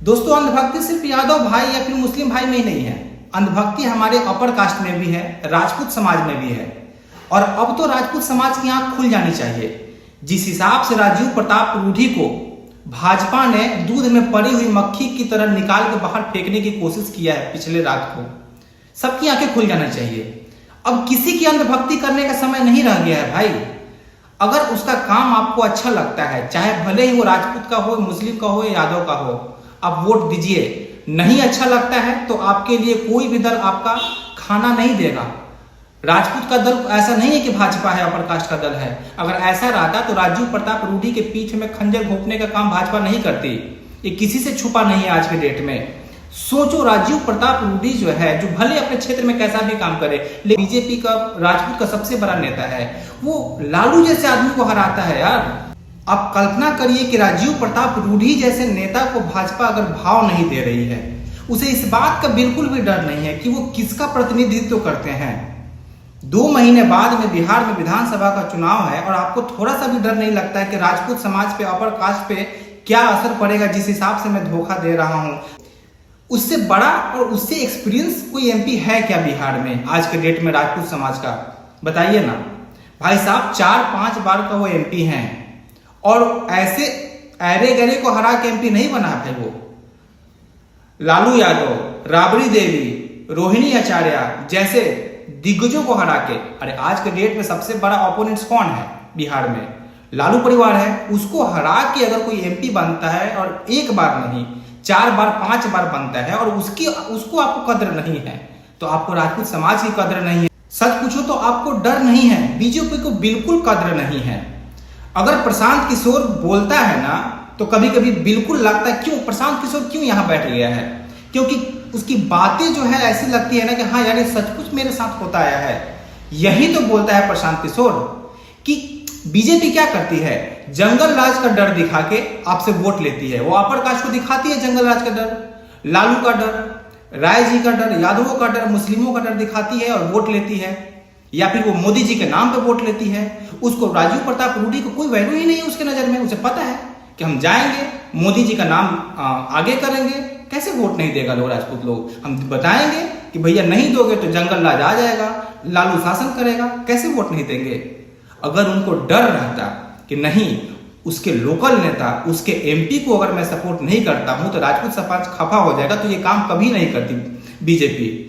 दोस्तों, अंधभक्ति सिर्फ यादव भाई या फिर मुस्लिम भाई में ही नहीं है। अंधभक्ति हमारे अपर कास्ट में भी है, राजपूत समाज में भी है। और अब तो राजपूत समाज की आंख खुल जानी चाहिए। जिस हिसाब से राजीव प्रताप रूढ़ी को भाजपा ने दूध में पड़ी हुई मक्खी की तरह निकाल के बाहर फेंकने की कोशिश किया है पिछले रात को, सबकी आंखें खुल जाना चाहिए। अब किसी की अंधभक्ति करने का समय नहीं रह गया है भाई। अगर उसका काम आपको अच्छा लगता है, चाहे भले ही वो राजपूत का हो, मुस्लिम का हो या यादव का हो, आप वोट दीजिए। नहीं अच्छा लगता है तो आपके लिए कोई भी दल आपका खाना नहीं देगा। राजपूत का दल ऐसा नहीं है कि भाजपा है, अपर कास्ट का दल है। अगर ऐसा रहता तो राजीव प्रताप रूढ़ी के पीठ में खंजर घोंपने का काम भाजपा नहीं करती। ये किसी से छुपा नहीं है आज के डेट में। सोचो, राजीव प्रताप रूढ़ी जो है, जो भले अपने क्षेत्र में कैसा भी काम करे, लेकिन बीजेपी का राजपूत का सबसे बड़ा नेता है, वो लालू जैसे आदमी को हराता है यार। आप कल्पना करिए कि राजीव प्रताप रूढ़ी जैसे नेता को भाजपा अगर भाव नहीं दे रही है, उसे इस बात का बिल्कुल भी डर नहीं है कि वो किसका प्रतिनिधित्व करते हैं। 2 महीने बाद में बिहार में विधानसभा का चुनाव है और आपको थोड़ा सा भी डर नहीं लगता है कि राजपूत समाज पे, अपर कास्ट पे क्या असर पड़ेगा जिस हिसाब से मैं धोखा दे रहा हूं। उससे बड़ा और उससे एक्सपीरियंस कोई एमपी है क्या बिहार में आज के डेट में राजपूत समाज का? बताइए ना भाई साहब। 4-5 बार का वो एमपी हैं और ऐसे ऐरे गरे को हरा के एमपी नहीं बना है वो। लालू यादव, राबड़ी देवी, रोहिणी आचार्य जैसे दिग्गजों को हरा के। अरे आज के डेट में सबसे बड़ा ओपोनेंट्स कौन है बिहार में? लालू परिवार है। उसको हरा के अगर कोई एमपी बनता है और एक बार नहीं 4 बार 5 बार बनता है और उसको आपको कद्र नहीं है, तो आपको राजपूत समाज की कद्र नहीं है। सच पूछो तो आपको डर नहीं है, बीजेपी को बिल्कुल कद्र नहीं है। अगर प्रशांत किशोर बोलता है ना तो कभी कभी बिल्कुल लगता है क्यों प्रशांत किशोर क्यों यहाँ बैठ गया है, क्योंकि उसकी बातें जो है ऐसी लगती है ना कि हाँ यार ये सब कुछ मेरे साथ होता आया है। यही तो बोलता है प्रशांत किशोर कि बीजेपी क्या करती है, जंगल राज का डर दिखा के आपसे वोट लेती है। वो अपर कास्ट को दिखाती है जंगल राज का डर, लालू का डर, राय जी का डर, यादवों का डर, मुस्लिमों का डर दिखाती है और वोट लेती है। या फिर वो मोदी जी के नाम पे वोट लेती है। उसको राजीव प्रताप रूढ़ी को कोई वैल्यू ही नहीं है उसके नजर में। उसे पता है कि हम जाएंगे, मोदी जी का नाम आगे करेंगे, कैसे वोट नहीं देगा लोग, राजपूत लोग। हम बताएंगे कि भैया नहीं दोगे तो जंगल राज आ जाएगा, लालू शासन करेगा, कैसे वोट नहीं देंगे। अगर उनको डर रहता कि नहीं उसके लोकल नेता, उसके एमपी को अगर मैं सपोर्ट नहीं करता हूं तो राजपूत समाज खफा हो जाएगा, तो ये काम कभी नहीं करती बीजेपी।